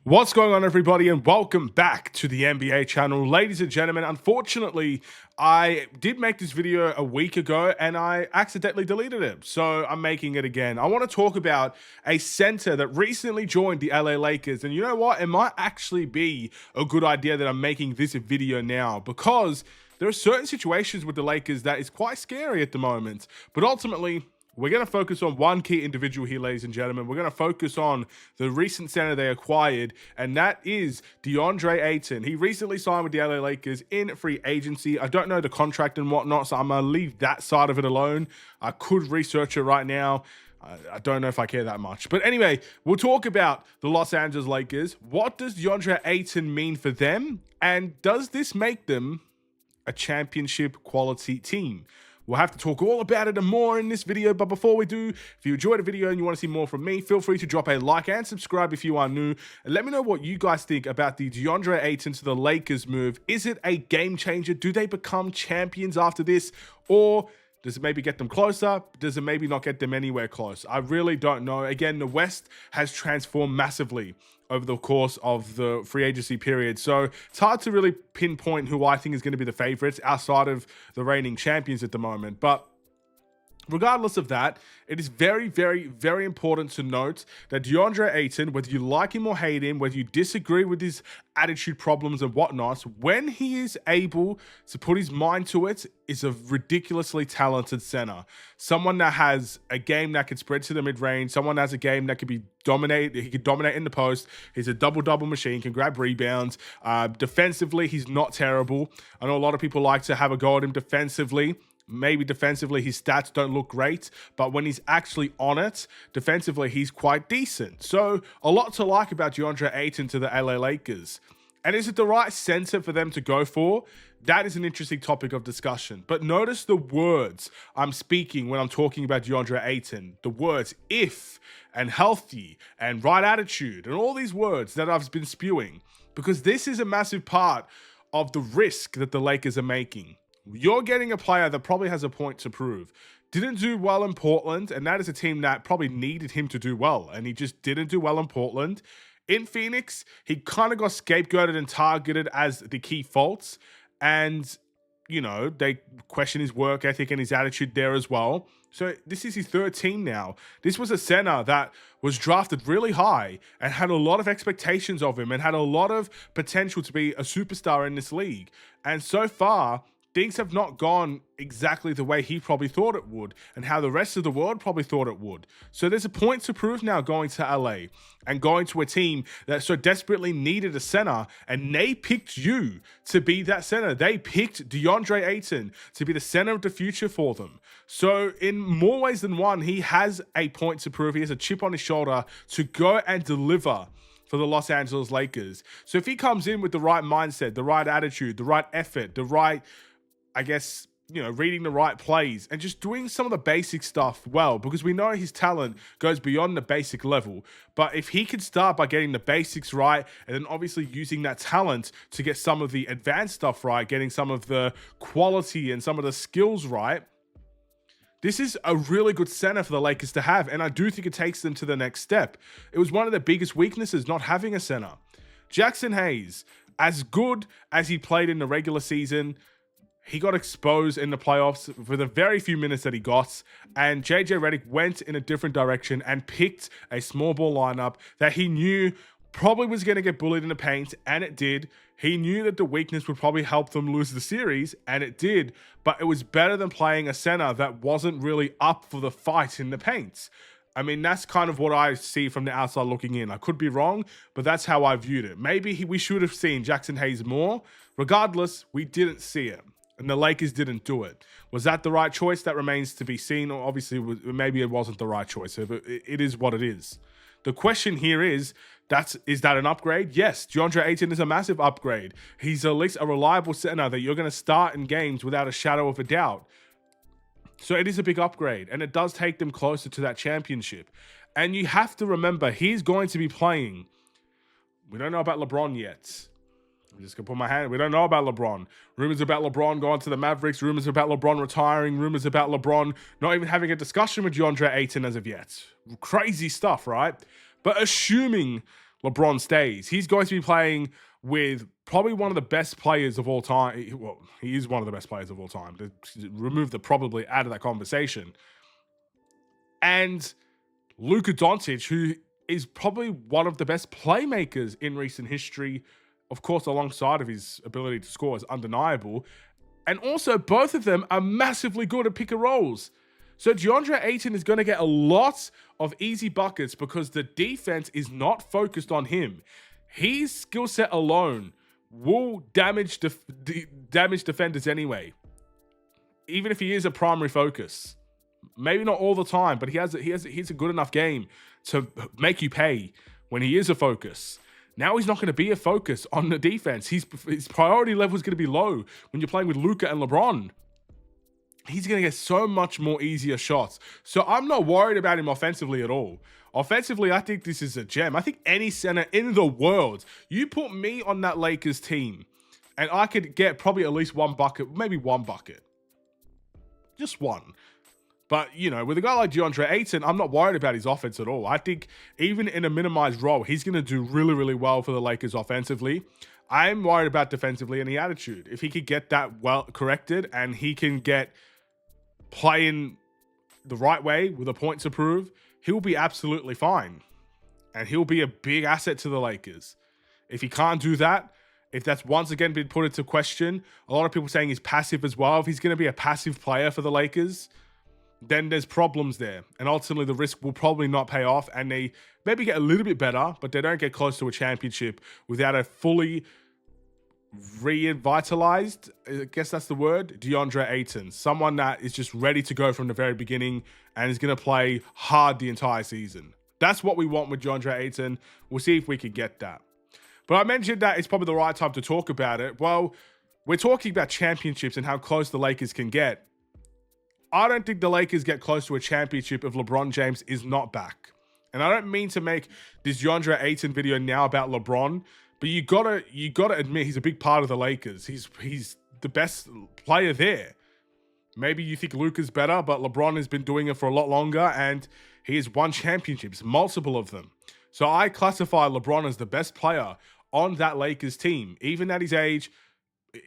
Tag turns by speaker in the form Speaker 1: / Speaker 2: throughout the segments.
Speaker 1: What's going on, everybody, and welcome back to the NBA channel. Ladies and gentlemen, unfortunately, I did make this video a week ago and I accidentally deleted it, so I'm making it again. I want to talk about a center that recently joined the LA Lakers, and you know what? It might actually be a good idea that I'm making this video now, because there are certain situations with the Lakers that is quite scary at the moment, but ultimately, we're going to focus on one key individual here, ladies and gentlemen. We're going to focus on the recent center they acquired, and that is Deandre Ayton. He recently signed with the LA Lakers in free agency. I don't know the contract and whatnot, so I'm going to leave that side of it alone. I could research it right now. I don't know if I care that much. But anyway, we'll talk about the Los Angeles Lakers. What does Deandre Ayton mean for them? And does this make them a championship quality team? We'll have to talk all about it and more in this video, but before we do, if you enjoyed the video and you want to see more from me, feel free to drop a like and subscribe if you are new, and let me know what you guys think about the Deandre Ayton to the Lakers move. Is it a game changer? Do they become champions after this? Or does it maybe get them closer? Does it maybe not get them anywhere close? I really don't know. Again, the West has transformed massively over the course of the free agency period. So it's hard to really pinpoint who I think is going to be the favorites outside of the reigning champions at the moment. But regardless of that, it is very, very, very important to note that Deandre Ayton, whether you like him or hate him, whether you disagree with his attitude problems and whatnot, when he is able to put his mind to it, is a ridiculously talented center. Someone that has a game that can spread to the mid-range, someone that has a game that can be he can dominate in the post. He's a double-double machine, can grab rebounds. Defensively, he's not terrible. I know a lot of people like to have a go at him defensively. Maybe defensively, his stats don't look great, but when he's actually on it, defensively, he's quite decent. So a lot to like about Deandre Ayton to the LA Lakers. And is it the right center for them to go for? That is an interesting topic of discussion. But notice the words I'm speaking when I'm talking about Deandre Ayton. The words if and healthy and right attitude and all these words that I've been spewing. Because this is a massive part of the risk that the Lakers are making. You're getting a player that probably has a point to prove. Didn't do well in Portland, and that is a team that probably needed him to do well, and he just didn't do well in Portland. In Phoenix, he kind of got scapegoated and targeted as the key faults, and, you know, they question his work ethic and his attitude there as well. So this is his third team now. This was a center that was drafted really high and had a lot of expectations of him and had a lot of potential to be a superstar in this league. And so far, things have not gone exactly the way he probably thought it would and how the rest of the world probably thought it would. So there's a point to prove now going to LA and going to a team that so desperately needed a center, and they picked you to be that center. They picked Deandre Ayton to be the center of the future for them. So in more ways than one, he has a point to prove. He has a chip on his shoulder to go and deliver for the Los Angeles Lakers. So if he comes in with the right mindset, the right attitude, the right effort, the right, I guess, you know, reading the right plays and just doing some of the basic stuff well, because we know his talent goes beyond the basic level. But if he could start by getting the basics right and then obviously using that talent to get some of the advanced stuff right, getting some of the quality and some of the skills right, this is a really good center for the Lakers to have, and I do think it takes them to the next step. It was one of the biggest weaknesses, not having a center. Jackson Hayes, as good as he played in the regular season, he got exposed in the playoffs for the very few minutes that he got, and JJ Redick went in a different direction and picked a small ball lineup that he knew probably was going to get bullied in the paint, and it did. He knew that the weakness would probably help them lose the series, and it did, but it was better than playing a center that wasn't really up for the fight in the paint. I mean, that's kind of what I see from the outside looking in. I could be wrong, but that's how I viewed it. Maybe we should have seen Jackson Hayes more. Regardless, we didn't see it, and the Lakers didn't do it. Was that the right choice? That remains to be seen. Or obviously, maybe it wasn't the right choice. It is what it is. The question here is that an upgrade? Yes, Deandre Ayton is a massive upgrade. He's at least a reliable center that you're going to start in games without a shadow of a doubt. So it is a big upgrade, and it does take them closer to that championship. And you have to remember, he's going to be playing. We don't know about LeBron yet. I'm just going to put my hand. We don't know about LeBron. Rumors about LeBron going to the Mavericks. Rumors about LeBron retiring. Rumors about LeBron not even having a discussion with Deandre Ayton as of yet. Crazy stuff, right? But assuming LeBron stays. He's going to be playing with probably one of the best players of all time. Well, he is one of the best players of all time. To remove the probably out of that conversation. And Luka Doncic, who is probably one of the best playmakers in recent history, of course, alongside of his ability to score is undeniable. And also, both of them are massively good at pick and rolls. So Deandre Ayton is going to get a lot of easy buckets because the defense is not focused on him. His skill set alone will damage defenders anyway, even if he is a primary focus. Maybe not all the time, but he's a good enough game to make you pay when he is a focus. Now he's not going to be a focus on the defense. His priority level is going to be low when you're playing with Luka and LeBron. He's going to get so much more easier shots. So I'm not worried about him offensively at all. Offensively, I think this is a gem. I think any center in the world, you put me on that Lakers team, and I could get probably at least one bucket, maybe one bucket. Just one. But, you know, with a guy like Deandre Ayton, I'm not worried about his offense at all. I think even in a minimized role, he's going to do really, really well for the Lakers offensively. I'm worried about defensively and the attitude. If he could get that well corrected and he can get playing the right way with the points to prove, he'll be absolutely fine. And he'll be a big asset to the Lakers. If he can't do that, if that's once again been put into question, a lot of people saying he's passive as well. If he's going to be a passive player for the Lakers, then there's problems there. And ultimately, the risk will probably not pay off. And they maybe get a little bit better, but they don't get close to a championship without a fully revitalized, I guess that's the word, Deandre Ayton. Someone that is just ready to go from the very beginning and is going to play hard the entire season. That's what we want with Deandre Ayton. We'll see if we can get that. But I mentioned that it's probably the right time to talk about it. Well, we're talking about championships and how close the Lakers can get. I don't think the Lakers get close to a championship if LeBron James is not back. And I don't mean to make this DeAndre Ayton video now about LeBron, but you gotta admit he's a big part of the Lakers. He's the best player there. Maybe you think Luka's better, but LeBron has been doing it for a lot longer, and he has won championships, multiple of them. So I classify LeBron as the best player on that Lakers team, even at his age.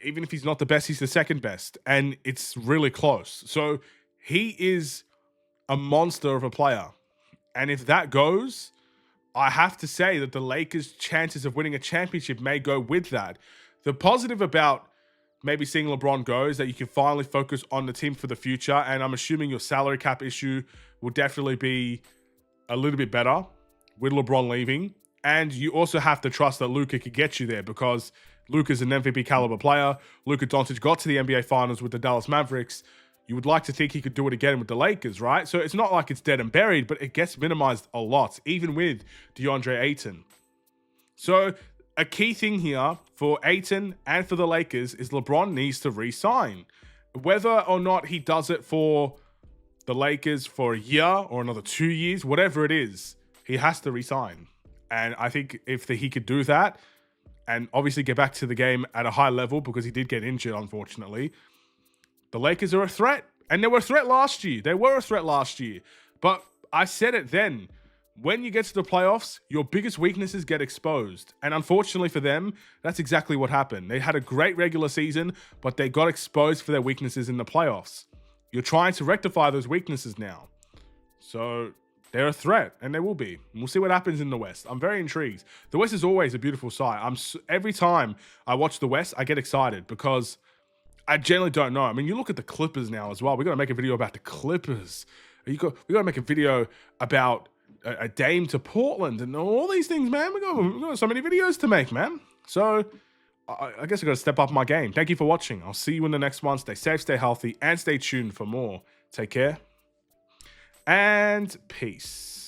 Speaker 1: Even if he's not the best, he's the second best, and it's really close. So he is a monster of a player. And if that goes, I have to say that the Lakers' chances of winning a championship may go with that. The positive about maybe seeing LeBron go is that you can finally focus on the team for the future. And I'm assuming your salary cap issue will definitely be a little bit better with LeBron leaving. And you also have to trust that Luka could get you there, because Luka's an MVP caliber player. Luka Doncic got to the NBA Finals with the Dallas Mavericks. You would like to think he could do it again with the Lakers, right? So it's not like it's dead and buried, but it gets minimized a lot, even with DeAndre Ayton. So a key thing here for Ayton and for the Lakers is LeBron needs to re-sign. Whether or not he does it for the Lakers for a year or another 2 years, whatever it is, he has to re-sign. And I think if he could do that, and obviously get back to the game at a high level, because he did get injured, unfortunately, the Lakers are a threat. And they were a threat last year. But I said it then. When you get to the playoffs, your biggest weaknesses get exposed. And unfortunately for them, that's exactly what happened. They had a great regular season, but they got exposed for their weaknesses in the playoffs. You're trying to rectify those weaknesses now. So they're a threat, and they will be. We'll see what happens in the West. I'm very intrigued. The West is always a beautiful sight. Every time I watch the West, I get excited because I generally don't know. I mean, you look at the Clippers now as well. We're going to make a video about the Clippers. We got to make a video about a Dame to Portland and all these things, man. We got so many videos to make, man. So I guess I got to step up my game. Thank you for watching. I'll see you in the next one. Stay safe, stay healthy, and stay tuned for more. Take care. And peace.